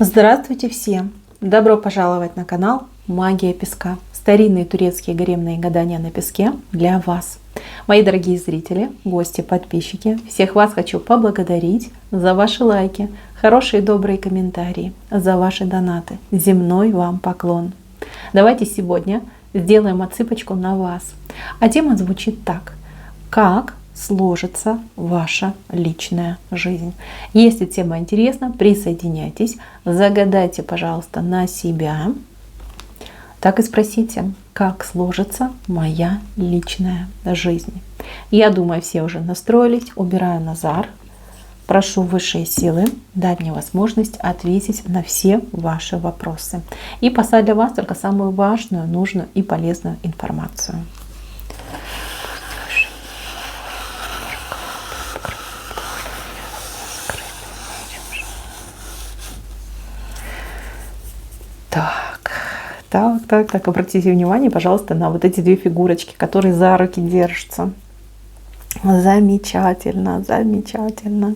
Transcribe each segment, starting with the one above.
Здравствуйте всем! Добро пожаловать на канал Магия Песка. Старинные турецкие гаремные гадания на песке для вас. Мои дорогие зрители, гости, подписчики, всех вас хочу поблагодарить за ваши лайки, хорошие добрые комментарии, за ваши донаты. Земной вам поклон. Давайте сегодня сделаем отсыпочку на вас. А тема звучит так. Как сложится ваша личная жизнь? Если тема интересна, присоединяйтесь, загадайте, пожалуйста, на себя. Так и спросите, как сложится моя личная жизнь. Я думаю, все уже настроились. Убираю Назар. Прошу высшие силы дать мне возможность ответить на все ваши вопросы и послать для вас только самую важную, нужную и полезную информацию. Так, обратите внимание, пожалуйста, на вот эти две фигурочки, которые за руки держатся. Замечательно, замечательно.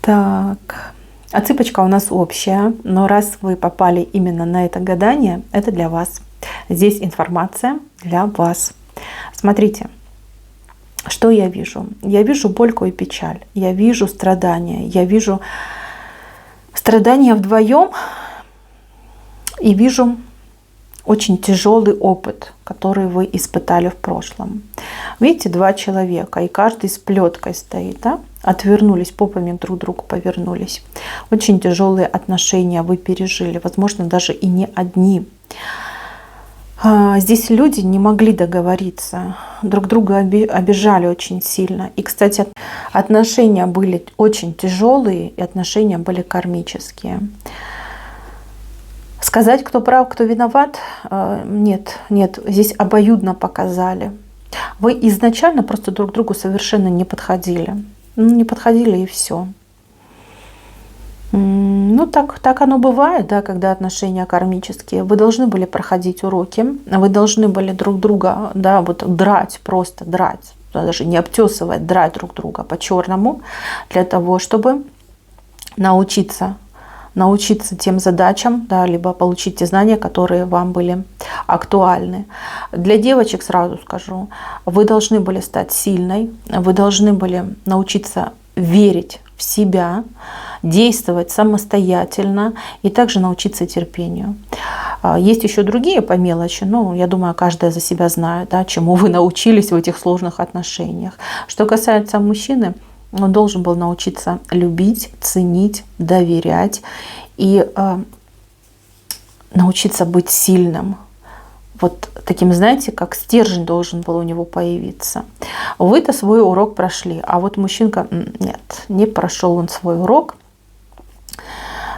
Так, отсыпочка у нас общая, но раз вы попали именно на это гадание, это для вас. Здесь информация для вас. Смотрите, что я вижу? Я вижу горькую и печаль, я вижу страдания, я вижу страдания вдвоем и вижу очень тяжелый опыт, который вы испытали в прошлом. Видите, два человека, и каждый с плеткой стоит, да? Отвернулись, попами друг к другу повернулись. Очень тяжелые отношения вы пережили, возможно, даже и не одни. Здесь люди не могли договориться, друг друга обижали очень сильно. И, кстати, отношения были очень тяжелые, и отношения были кармические. Сказать, кто прав, кто виноват, нет, здесь обоюдно показали. Вы изначально просто друг другу совершенно не подходили. Не подходили и все. Ну, так оно бывает, да, когда отношения кармические. Вы должны были проходить уроки, вы должны были друг друга, да, вот драть, просто драть, даже не обтесывать, драть друг друга по-черному, для того, чтобы научиться тем задачам, да, либо получить те знания, которые вам были актуальны. Для девочек сразу скажу, вы должны были стать сильной, вы должны были научиться верить в себя, действовать самостоятельно и также научиться терпению. Есть еще другие по мелочи, но я думаю, каждая за себя знает, да, чему вы научились в этих сложных отношениях. Что касается мужчины, он должен был научиться любить, ценить, доверять и научиться быть сильным. Вот таким, знаете, как стержень должен был у него появиться. Вы-то свой урок прошли, а вот мужчинка, нет, не прошел он свой урок.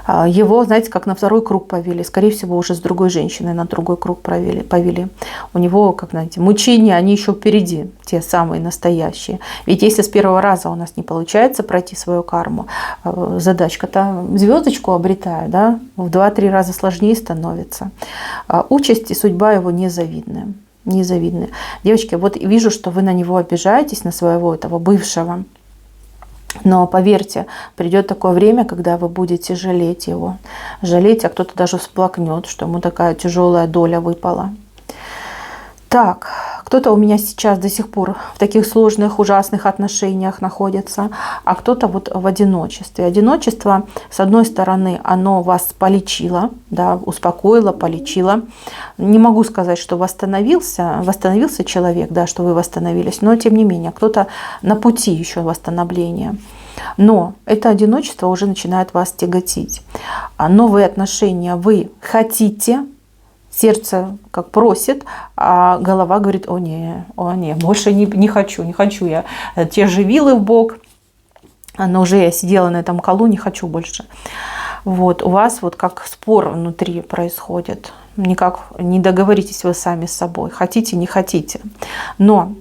Его, знаете, как на второй круг повели. Скорее всего, уже с другой женщиной на другой круг повели. У него, как знаете, мучения, они еще впереди, те самые настоящие. Ведь если с первого раза у нас не получается пройти свою карму, задачка-то звездочку обретает, да, в 2-3 раза сложнее становится. Участь и судьба его незавидная. Незавидная. Девочки, вот вижу, что вы на него обижаетесь, на своего этого бывшего. Но поверьте, придет такое время, когда вы будете жалеть его. Жалеть, а кто-то даже всплакнет, что ему такая тяжелая доля выпала. Так, кто-то у меня сейчас до сих пор в таких сложных, ужасных отношениях находится, а кто-то вот в одиночестве. Одиночество, с одной стороны, оно вас полечило, да, успокоило, полечило. Не могу сказать, что восстановился человек, да, что вы восстановились, но тем не менее, кто-то на пути еще восстановления. Но это одиночество уже начинает вас тяготить. А новые отношения вы хотите, сердце как просит, а голова говорит: о не, больше не хочу я те же вилы в бок, но уже я сидела на этом колу, не хочу больше. Вот, у вас вот как спор внутри происходит, никак не договоритесь вы сами с собой, хотите, не хотите. Но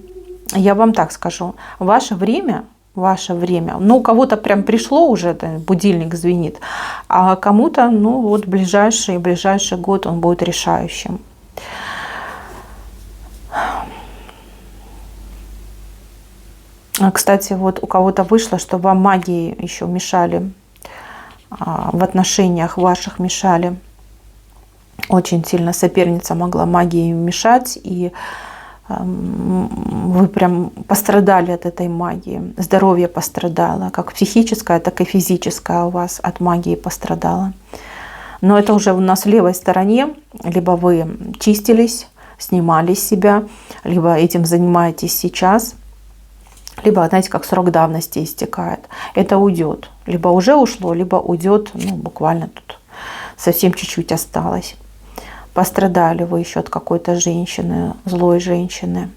я вам так скажу, ваше время, ну, у кого-то прям пришло уже, будильник звенит, а кому-то, ну, вот ближайший год он будет решающим. Кстати, вот у кого-то вышло, что вам магии еще мешали в отношениях ваших мешали. Очень сильно соперница могла магией мешать, и вы прям пострадали от этой магии. Здоровье пострадало, как психическое, так и физическое у вас от магии пострадало. Но это уже у нас в левой стороне. Либо вы чистились, снимали с себя, либо этим занимаетесь сейчас, либо, знаете, как срок давности истекает. Это уйдет. Либо уже ушло, либо уйдет, ну, буквально тут совсем чуть-чуть осталось. Пострадали вы еще от какой-то женщины, злой женщины.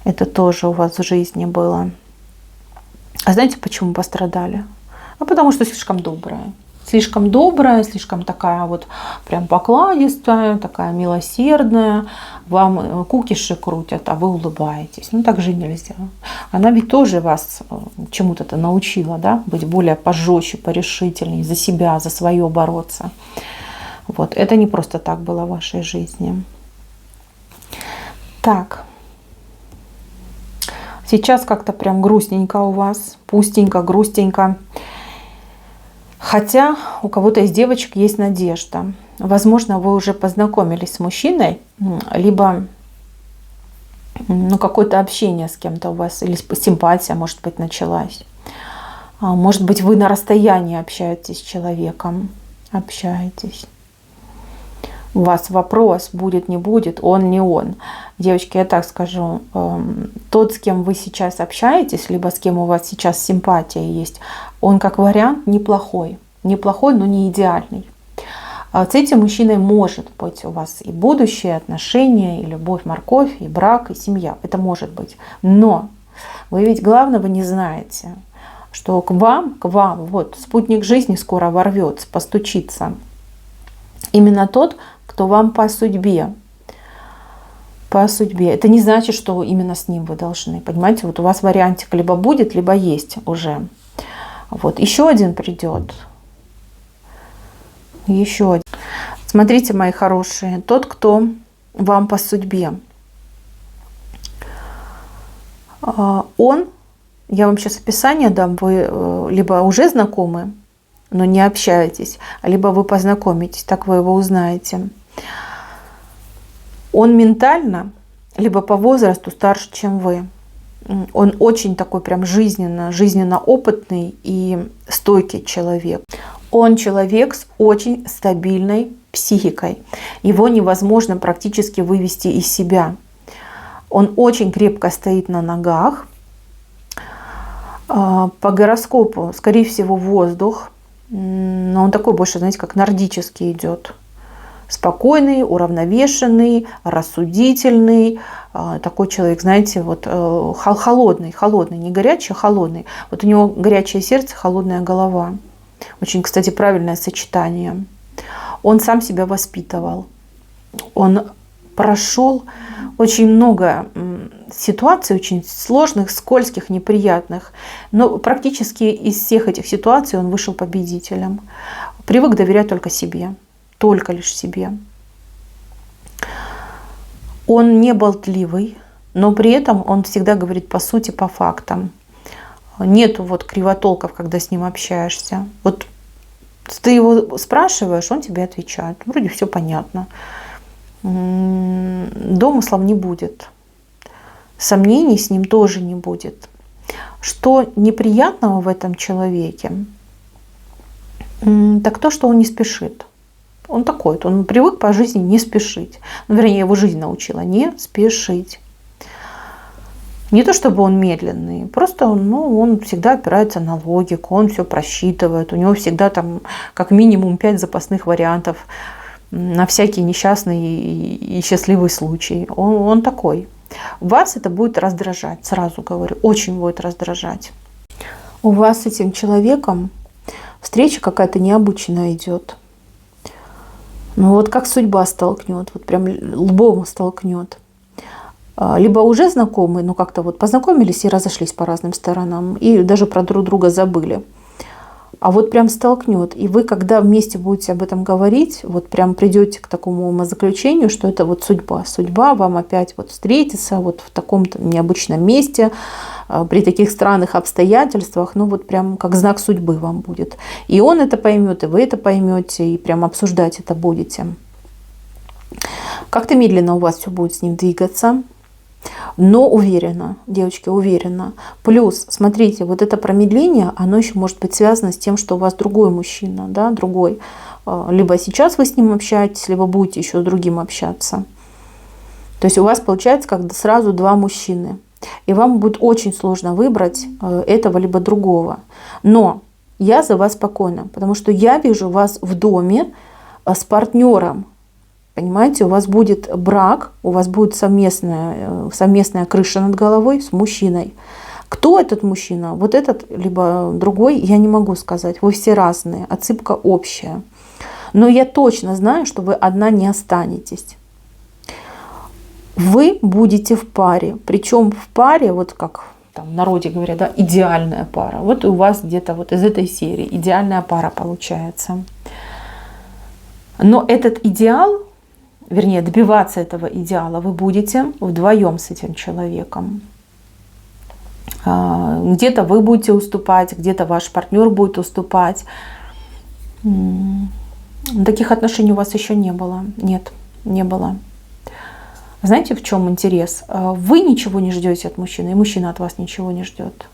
Это тоже у вас в жизни было. А знаете, почему пострадали? А потому что слишком добрая. Слишком добрая, слишком такая вот прям покладистая, такая милосердная. Вам кукиши крутят, а вы улыбаетесь. Ну так же нельзя. Она ведь тоже вас чему-то научила, да? Быть более пожестче, порешительней, за себя, за свое бороться. Вот, это не просто так было в вашей жизни. Так. Сейчас как-то прям грустненько у вас, пустенько, грустненько. Хотя у кого-то из девочек есть надежда. Возможно, вы уже познакомились с мужчиной, либо ну, какое-то общение с кем-то у вас, или симпатия, может быть, началась. Может быть, вы на расстоянии общаетесь с человеком. Общаетесь. У вас вопрос, будет, не будет, он, не он. Девочки, я так скажу, тот, с кем вы сейчас общаетесь, либо с кем у вас сейчас симпатия есть, он как вариант неплохой. Неплохой, но не идеальный. С этим мужчиной может быть у вас и будущее, отношения, и любовь, морковь, и брак, и семья. Это может быть. Но вы ведь главного не знаете, что к вам, вот спутник жизни скоро ворвется, постучится. Именно тот, кто вам по судьбе. По судьбе. Это не значит, что именно с ним вы должны. Понимаете, вот у вас вариантик либо будет, либо есть уже. Вот. Еще один придет. Еще один. Смотрите, мои хорошие, тот, кто вам по судьбе. Он, я вам сейчас описание дам, вы либо уже знакомы, но не общаетесь, либо вы познакомитесь, так вы его узнаете. Он ментально, либо по возрасту старше, чем вы. Он очень такой прям жизненно опытный и стойкий человек. Он человек с очень стабильной психикой. Его невозможно практически вывести из себя. Он очень крепко стоит на ногах. По гороскопу, скорее всего, воздух. Но он такой больше, знаете, как нордический идет. Спокойный, уравновешенный, рассудительный. Такой человек, знаете, вот холодный, не горячий, а холодный. Вот у него горячее сердце, холодная голова. Очень, кстати, правильное сочетание. Он сам себя воспитывал. Он прошел очень много ситуаций, очень сложных, скользких, неприятных. Но практически из всех этих ситуаций он вышел победителем. Привык доверять только себе. Только лишь себе. Он не болтливый, но при этом он всегда говорит по сути, по фактам. Нету вот кривотолков, когда с ним общаешься. Вот ты его спрашиваешь, он тебе отвечает. Вроде все понятно. Домыслов не будет. Сомнений с ним тоже не будет. Что неприятного в этом человеке, так то, что он не спешит. Он такой, он привык по жизни не спешить. Ну, вернее, его жизнь научила не спешить. Не то чтобы он медленный, просто он всегда опирается на логику, он все просчитывает. У него всегда там как минимум 5 запасных вариантов на всякий несчастный и счастливый случай. Он такой. Вас это будет раздражать, сразу говорю, очень будет раздражать. У вас с этим человеком встреча какая-то необычная идет. Ну вот как судьба столкнет, вот прям лбом столкнет. Либо уже знакомые, но как-то вот познакомились и разошлись по разным сторонам, и даже про друг друга забыли. А вот прям столкнет. И вы, когда вместе будете об этом говорить, вот прям придете к такому умозаключению, что это вот судьба. Судьба вам опять вот встретиться вот в таком-то необычном месте, при таких странных обстоятельствах, ну вот прям как знак судьбы вам будет. И он это поймет, и вы это поймете, и прям обсуждать это будете. Как-то медленно у вас все будет с ним двигаться. Но уверенно, девочки, уверенно. Плюс, смотрите, вот это промедление, оно еще может быть связано с тем, что у вас другой мужчина, да, другой. Либо сейчас вы с ним общаетесь, либо будете еще с другим общаться. То есть у вас получается как сразу два мужчины. И вам будет очень сложно выбрать этого либо другого. Но я за вас спокойна, потому что я вижу вас в доме с партнером. Понимаете, у вас будет брак, у вас будет совместная крыша над головой с мужчиной. Кто этот мужчина? Вот этот, либо другой, я не могу сказать. Вы все разные, отсыпка общая. Но я точно знаю, что вы одна не останетесь. Вы будете в паре. Причем в паре, вот как там в народе говорят, да, идеальная пара. Вот у вас где-то вот из этой серии идеальная пара получается. Но этот идеал, вернее, добиваться этого идеала вы будете вдвоем с этим человеком. Где-то вы будете уступать, где-то ваш партнер будет уступать. Таких отношений у вас еще не было. Нет, не было. Знаете, в чем интерес? Вы ничего не ждете от мужчины, и мужчина от вас ничего не ждет.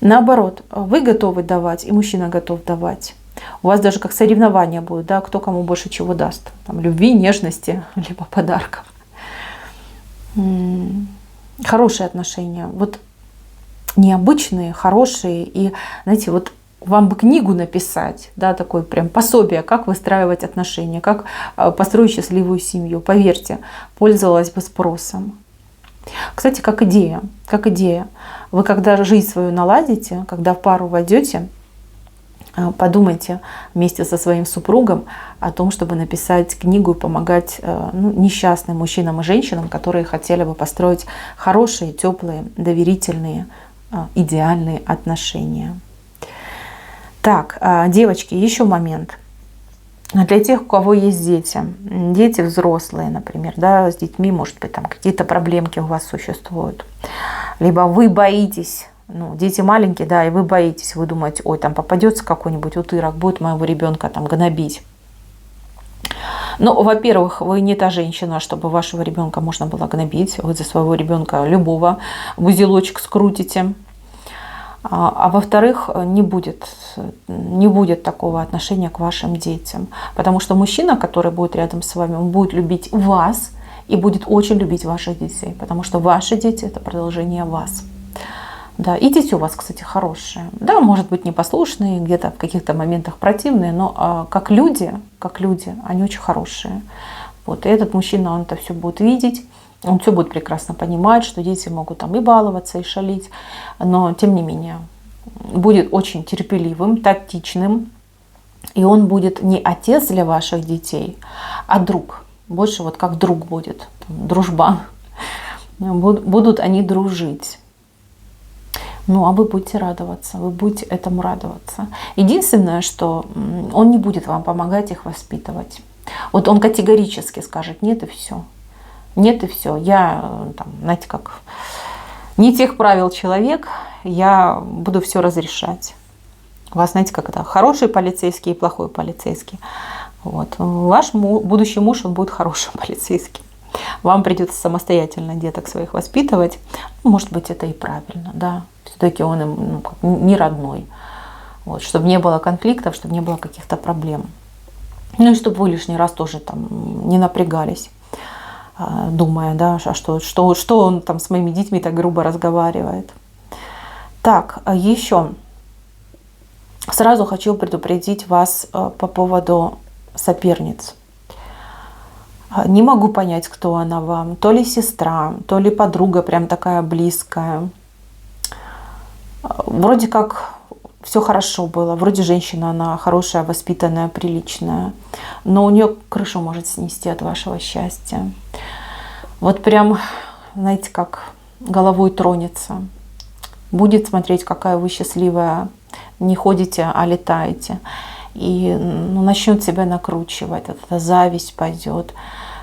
Наоборот, вы готовы давать, и мужчина готов давать. У вас даже как соревнования будут, да, кто кому больше чего даст. Там, любви, нежности, либо подарков. Хорошие отношения. Вот необычные, хорошие. И, знаете, вот вам бы книгу написать, да, такое прям пособие, как выстраивать отношения, как построить счастливую семью. Поверьте, пользовалась бы спросом. Кстати, как идея. Вы когда жизнь свою наладите, когда в пару войдете, подумайте вместе со своим супругом о том, чтобы написать книгу и помогать несчастным мужчинам и женщинам, которые хотели бы построить хорошие, теплые, доверительные, идеальные отношения. Так, девочки, еще момент. Для тех, у кого есть дети, дети взрослые, например, да, с детьми, может быть, там какие-то проблемки у вас существуют, либо вы боитесь, дети маленькие, да, и вы боитесь, вы думаете, ой, там попадется какой-нибудь утырок, будет моего ребенка там гнобить. Ну, во-первых, вы не та женщина, чтобы вашего ребенка можно было гнобить, вы за своего ребенка любого в узелочек скрутите. А во-вторых, не будет такого отношения к вашим детям. Потому что мужчина, который будет рядом с вами, он будет любить вас и будет очень любить ваших детей. Потому что ваши дети – это продолжение вас. Да, и дети у вас, кстати, хорошие. Да, может быть, непослушные, где-то в каких-то моментах противные, но как люди, они очень хорошие. Вот, и этот мужчина, он это все будет видеть. Он все будет прекрасно понимать, что дети могут там и баловаться, и шалить, но тем не менее будет очень терпеливым, тактичным, и он будет не отец для ваших детей, а друг. Больше вот как друг будет, дружбан. Будут они дружить. А вы будете радоваться, вы будете этому радоваться. Единственное, что он не будет вам помогать их воспитывать. Вот он категорически скажет нет и все. Нет и все. Я, знаете, как не тех правил человек, я буду все разрешать. У вас, знаете, как это, хороший полицейский и плохой полицейский. Вот. Ваш будущий муж, он будет хорошим полицейским. Вам придется самостоятельно деток своих воспитывать. Может быть, это и правильно, да. Все-таки он им не родной. Вот. Чтобы не было конфликтов, чтобы не было каких-то проблем. И чтобы вы лишний раз тоже не напрягались, думая, да, что он там с моими детьми так грубо разговаривает. Так, еще сразу хочу предупредить вас по поводу соперниц. Не могу понять, кто она вам. То ли сестра, то ли подруга прям такая близкая. Вроде как все хорошо было. Вроде женщина, она хорошая, воспитанная, приличная. Но у нее крышу может снести от вашего счастья. Вот прям, знаете, как головой тронется. Будет смотреть, какая вы счастливая, не ходите, а летаете. И начнет себя накручивать. Эта зависть пойдет,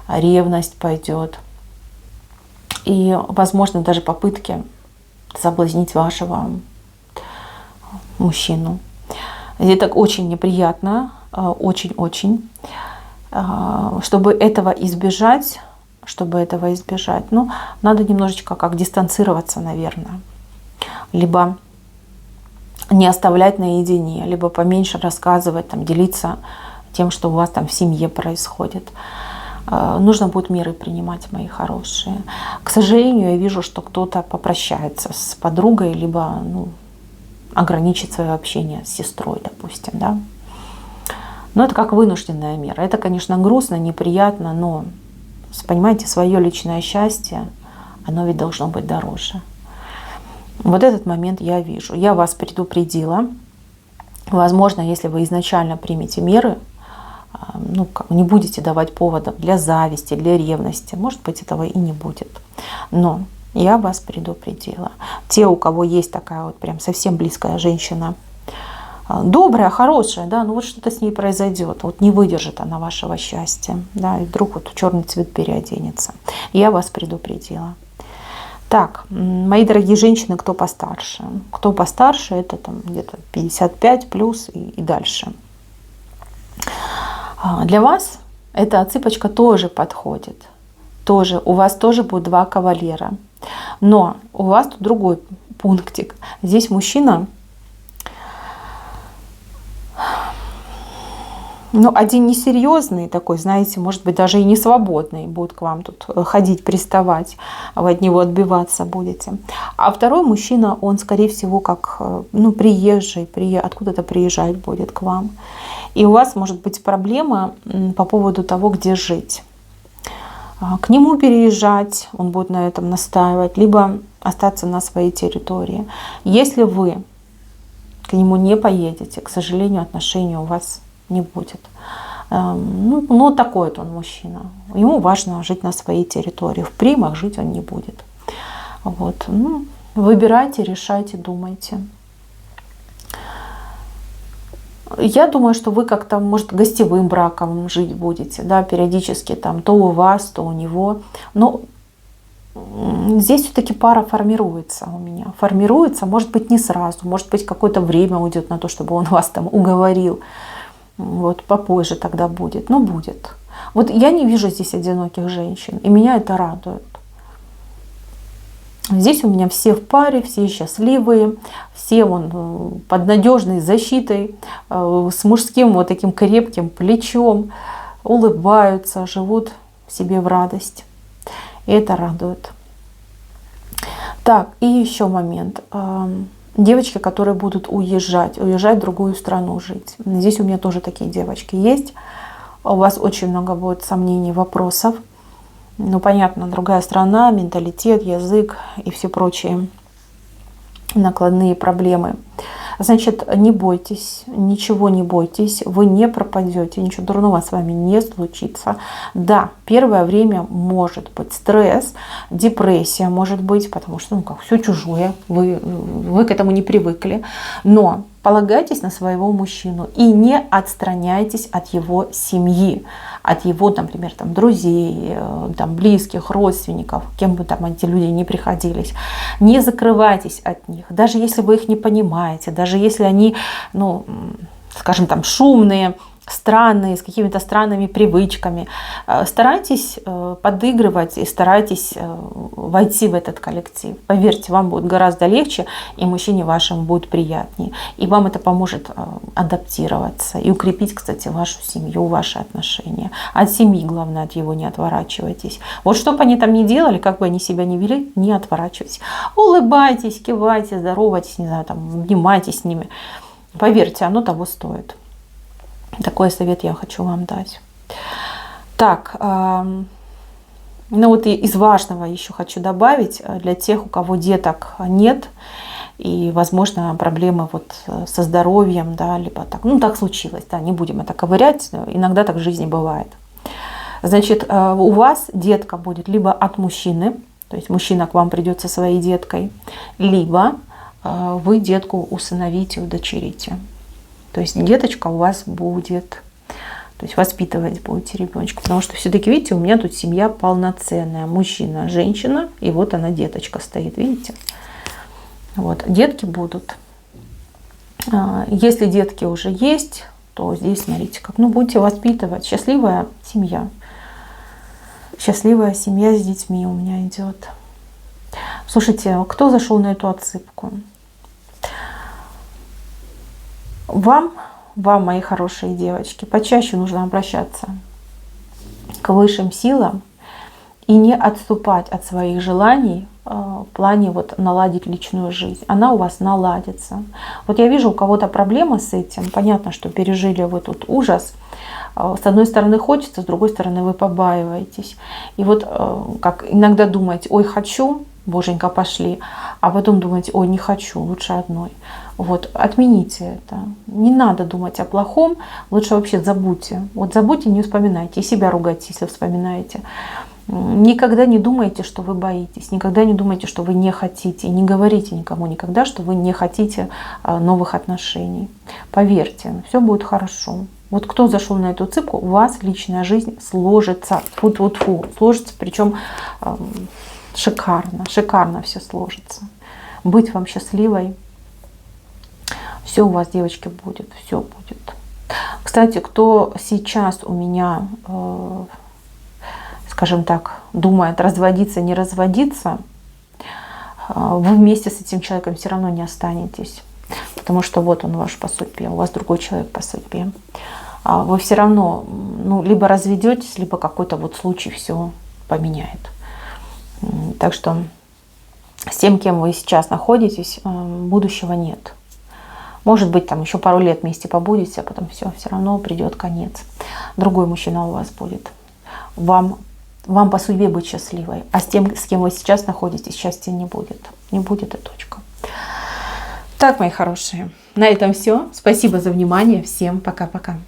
ревность пойдет. И, возможно, даже попытки соблазнить вашего мужчину. Это очень неприятно, очень-очень. Чтобы этого избежать, ну, надо немножечко как дистанцироваться, наверное. Либо не оставлять наедине, либо поменьше рассказывать, там, делиться тем, что у вас там в семье происходит. Нужно будет меры принимать, мои хорошие. К сожалению, я вижу, что кто-то попрощается с подругой, либо ограничит свое общение с сестрой, допустим, да. Но это как вынужденная мера. Это, конечно, грустно, неприятно, но, понимаете, свое личное счастье, оно ведь должно быть дороже. Вот этот момент я вижу. Я вас предупредила. Возможно, если вы изначально примете меры, не будете давать поводов для зависти, для ревности, может быть, этого и не будет. Но я вас предупредила. Те, у кого есть такая вот прям совсем близкая женщина, добрая, хорошая, да, вот что-то с ней произойдет, вот не выдержит она вашего счастья, да, и вдруг вот черный цвет переоденется. Я вас предупредила. Так, мои дорогие женщины, кто постарше? Кто постарше, это там где-то 55 плюс и дальше. Для вас эта отсыпочка тоже подходит. Тоже, у вас тоже будет 2 кавалера. Но у вас тут другой пунктик. Здесь мужчина, один несерьезный такой, знаете, может быть, даже и не свободный, будет к вам тут ходить, приставать, вы от него отбиваться будете. А второй мужчина, он, скорее всего, как приезжий, откуда-то приезжать будет к вам. И у вас может быть проблема по поводу того, где жить. К нему переезжать, он будет на этом настаивать, либо остаться на своей территории. Если вы к нему не поедете, к сожалению, отношений у вас не будет. Такой вот он мужчина. Ему важно жить на своей территории. В примах жить он не будет. Вот. Выбирайте, решайте, думайте. Я думаю, что вы как-то, может, гостевым браком жить будете, да, периодически там то у вас, то у него. Но здесь все-таки пара формируется у меня. Формируется, может быть, не сразу, может быть, какое-то время уйдет на то, чтобы он вас там уговорил. Вот попозже тогда будет, но будет. Вот я не вижу здесь одиноких женщин, и меня это радует. Здесь у меня все в паре, все счастливые, все под надежной защитой, с мужским вот таким крепким плечом, улыбаются, живут себе в радость. И это радует. Так, и еще момент. Девочки, которые будут уезжать в другую страну жить. Здесь у меня тоже такие девочки есть. У вас очень много будет сомнений, вопросов. Понятно, другая страна, менталитет, язык и все прочие накладные проблемы. Значит, не бойтесь, ничего не бойтесь, вы не пропадете, ничего дурного с вами не случится. Да, первое время может быть стресс, депрессия может быть, потому что все чужое, вы к этому не привыкли. Но полагайтесь на своего мужчину и не отстраняйтесь от его семьи, от его, например, друзей, близких, родственников, кем бы эти люди ни приходились. Не закрывайтесь от них, даже если вы их не понимаете, даже если они, скажем, шумные, странные, с какими-то странными привычками. Старайтесь подыгрывать и старайтесь войти в этот коллектив. Поверьте, вам будет гораздо легче, и мужчине вашему будет приятнее. И вам это поможет адаптироваться и укрепить, кстати, вашу семью, ваши отношения. От семьи, главное, от его не отворачивайтесь. Вот что бы они там ни делали, как бы они себя ни вели, не отворачивайтесь. Улыбайтесь, кивайте, здоровайтесь, не знаю, обнимайтесь с ними. Поверьте, оно того стоит. Такой совет я хочу вам дать. Так, из важного еще хочу добавить для тех, у кого деток нет, и, возможно, проблемы со здоровьем, да, либо так случилось, да, не будем это ковырять, иногда так в жизни бывает. Значит, у вас детка будет либо от мужчины, то есть мужчина к вам придет со своей деткой, либо вы детку усыновите, удочерите. То есть деточка у вас будет. То есть воспитывать будете ребеночка. Потому что все-таки, видите, у меня тут семья полноценная. Мужчина, женщина. И вот она, деточка, стоит. Видите? Вот. Детки будут. Если детки уже есть, то здесь, смотрите, как. Ну, будете воспитывать. Счастливая семья. Счастливая семья с детьми у меня идет. Слушайте, кто зашел на эту отсыпку? Вам, мои хорошие девочки, почаще нужно обращаться к высшим силам и не отступать от своих желаний в плане вот наладить личную жизнь. Она у вас наладится. Вот я вижу, у кого-то проблема с этим. Понятно, что пережили вы тут ужас. С одной стороны хочется, с другой стороны вы побаиваетесь. И вот как иногда думаете, ой, хочу, боженька, пошли. А потом думаете, ой, не хочу, лучше одной. Вот, отмените это. Не надо думать о плохом, лучше вообще забудьте. Вот забудьте, не вспоминайте. И себя ругайте, если вспоминаете. Никогда не думайте, что вы боитесь. Никогда не думайте, что вы не хотите. И не говорите никому никогда, что вы не хотите новых отношений. Поверьте, все будет хорошо. Вот кто зашел на эту цепку, у вас личная жизнь сложится. Фу-фу-фу. Сложится, причем шикарно. Шикарно все сложится. Быть вам счастливой. Все у вас, девочки, будет. Все будет. Кстати, кто сейчас у меня, скажем так, думает, разводиться, не разводиться, вы вместе с этим человеком все равно не останетесь. Потому что вот он ваш по судьбе, у вас другой человек по судьбе. Вы все равно, ну, либо разведетесь, либо какой-то вот случай все поменяет. Так что с тем, кем вы сейчас находитесь, будущего нет. Может быть, там еще пару лет вместе побудете, а потом все равно придет конец. Другой мужчина у вас будет. Вам по судьбе быть счастливой. А с тем, с кем вы сейчас находитесь, счастья не будет. Не будет и точка. Так, мои хорошие, на этом все. Спасибо за внимание. Всем пока-пока.